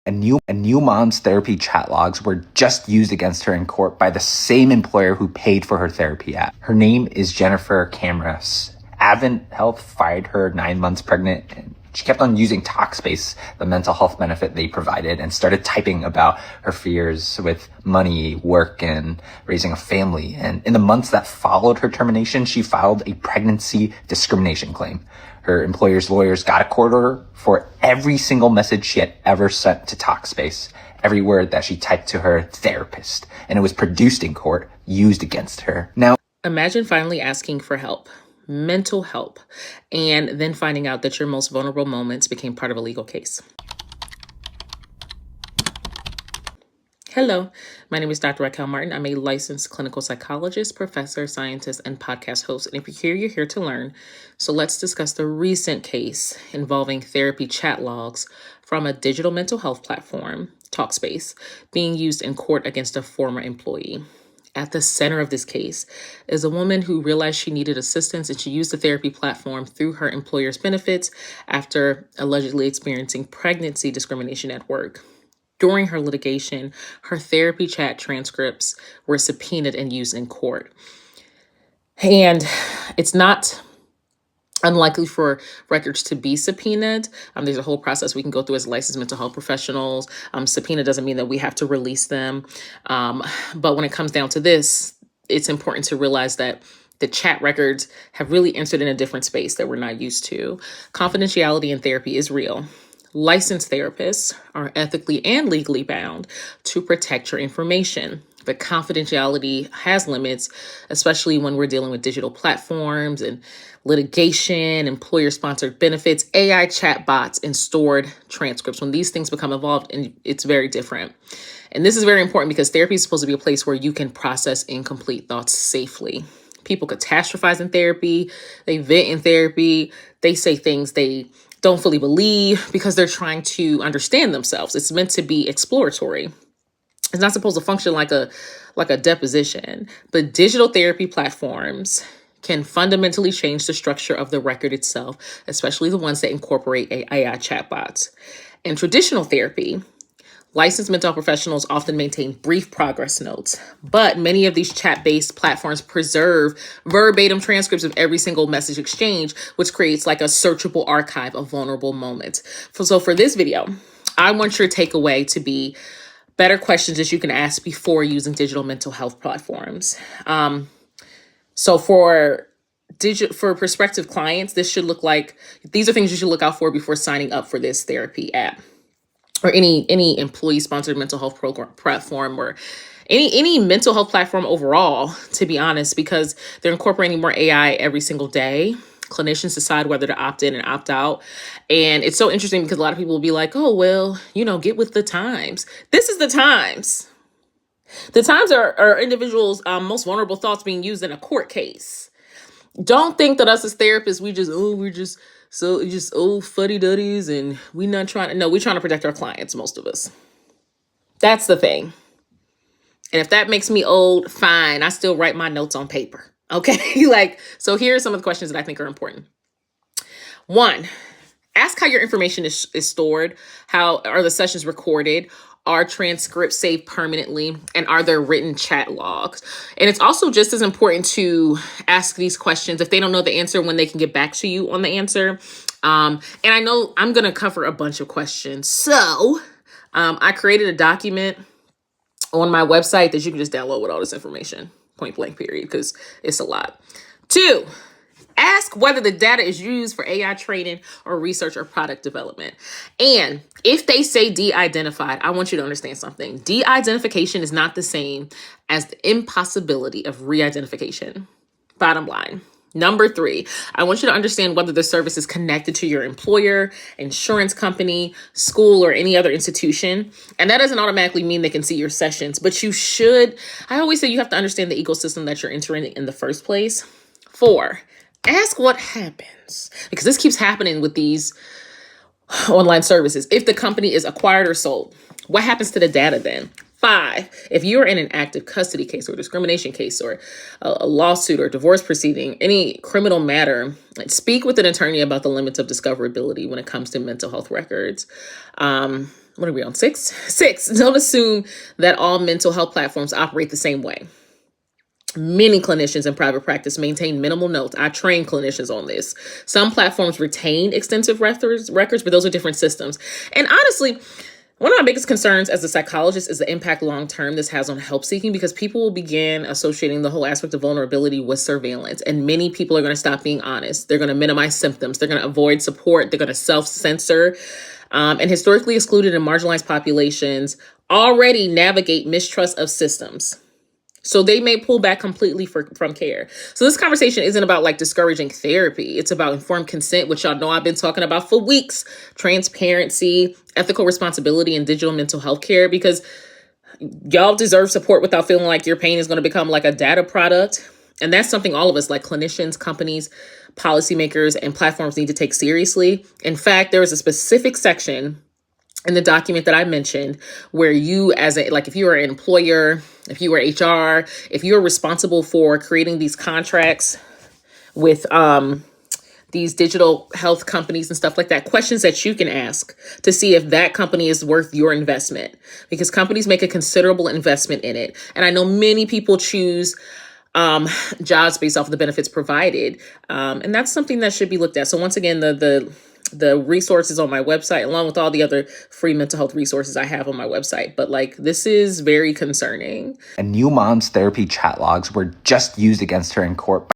And new mom's therapy chat logs were just used against her in court by the same employer who paid for her therapy app. Her name is Jennifer Camras. Advent Health fired her 9 months pregnant, and she kept on using Talkspace, the mental health benefit they provided, and started typing about her fears with money, work, and raising a family. And in the months that followed her termination, she filed a pregnancy discrimination claim. Her employer's lawyers got a court order for every single message she had ever sent to Talkspace, every word that she typed to her therapist, and it was produced in court, used against her. Now, imagine finally asking for help, mental help, and then finding out that your most vulnerable moments became part of a legal case. Hello, my name is Dr. Raquel Martin. I'm a licensed clinical psychologist, professor, scientist, and podcast host. And if you're here, you're here to learn. So let's discuss the recent case involving therapy chat logs from a digital mental health platform, Talkspace, being used in court against a former employee. At the center of this case is a woman who realized she needed assistance, and she used the therapy platform through her employer's benefits after allegedly experiencing pregnancy discrimination at work. During her litigation, her therapy chat transcripts were subpoenaed and used in court. And it's not unlikely for records to be subpoenaed. There's a whole process we can go through as licensed mental health professionals. Subpoena doesn't mean that we have to release them. But when it comes down to this, it's important to realize that the chat records have really entered in a different space that we're not used to. Confidentiality in therapy is real. Licensed therapists are ethically and legally bound to protect your information. But confidentiality has limits, especially when we're dealing with digital platforms and litigation, employer-sponsored benefits, AI chatbots, and stored transcripts. When these things become involved, and it's very different. And this is very important because therapy is supposed to be a place where you can process incomplete thoughts safely. People catastrophize in therapy, they vent in therapy, they say things they don't fully believe because they're trying to understand themselves. It's meant to be exploratory. It's not supposed to function like a deposition, but digital therapy platforms can fundamentally change the structure of the record itself, especially the ones that incorporate AI chatbots. In traditional therapy, licensed mental health professionals often maintain brief progress notes, but many of these chat-based platforms preserve verbatim transcripts of every single message exchange, which creates like a searchable archive of vulnerable moments. So for this video, I want your takeaway to be better questions that you can ask before using digital mental health platforms. So for prospective clients, this should look like, these are things you should look out for before signing up for this therapy app, or any employee-sponsored mental health program platform, or any mental health platform overall, to be honest, because they're incorporating more AI every single day. Clinicians decide whether to opt in and opt out. And it's so interesting because a lot of people will be like, oh, well, get with the times. This is the times. The times are individuals' most vulnerable thoughts being used in a court case. Don't think that us as therapists, we're just old fuddy-duddies and we're trying to protect our clients, most of us. That's the thing. And if that makes me old, fine. I still write my notes on paper. Okay. So here are some of the questions that I think are important. 1, ask how your information is stored. How are the sessions recorded? Are transcripts saved permanently? And are there written chat logs? And it's also just as important to ask these questions if they don't know the answer, when they can get back to you on the answer. And I know I'm going to cover a bunch of questions. So I created a document on my website that you can just download with all this information, point blank period, because it's a lot. 2, ask whether the data is used for AI training or research or product development. And if they say de-identified, I want you to understand something. De-identification is not the same as the impossibility of re-identification. Bottom line. Number 3, I want you to understand whether the service is connected to your employer, insurance company, school, or any other institution. And that doesn't automatically mean they can see your sessions, but you should. I always say you have to understand the ecosystem that you're entering in the first place. 4, ask what happens, because this keeps happening with these online services. If the company is acquired or sold, what happens to the data then? 5, if you're in an active custody case or discrimination case or a lawsuit or divorce proceeding, any criminal matter, speak with an attorney about the limits of discoverability when it comes to mental health records. What are we on? 6? 6. Don't assume that all mental health platforms operate the same way. Many clinicians in private practice maintain minimal notes. I train clinicians on this. Some platforms retain extensive records, but those are different systems. And honestly, one of my biggest concerns as a psychologist is the impact long-term this has on help seeking, because people will begin associating the whole aspect of vulnerability with surveillance. And many people are going to stop being honest. They're going to minimize symptoms. They're going to avoid support. They're going to self-censor. And historically excluded and marginalized populations already navigate mistrust of systems. So they may pull back completely from care. So this conversation isn't about like discouraging therapy. It's about informed consent, which y'all know I've been talking about for weeks. Transparency, ethical responsibility, and digital mental health care, because y'all deserve support without feeling like your pain is going to become like a data product. And that's something all of us, like clinicians, companies, policymakers, and platforms, need to take seriously. In fact, there is a specific section in the document that I mentioned where you, as a, like, if you are an employer, if you are HR, if you're responsible for creating these contracts with these digital health companies and stuff like that, questions that you can ask to see if that company is worth your investment, because companies make a considerable investment in it. And I know many people choose jobs based off of the benefits provided. And that's something that should be looked at. So once again, the resources on my website, along with all the other free mental health resources I have on my website. But like, this is very concerning. And New Mom's therapy chat logs were just used against her in court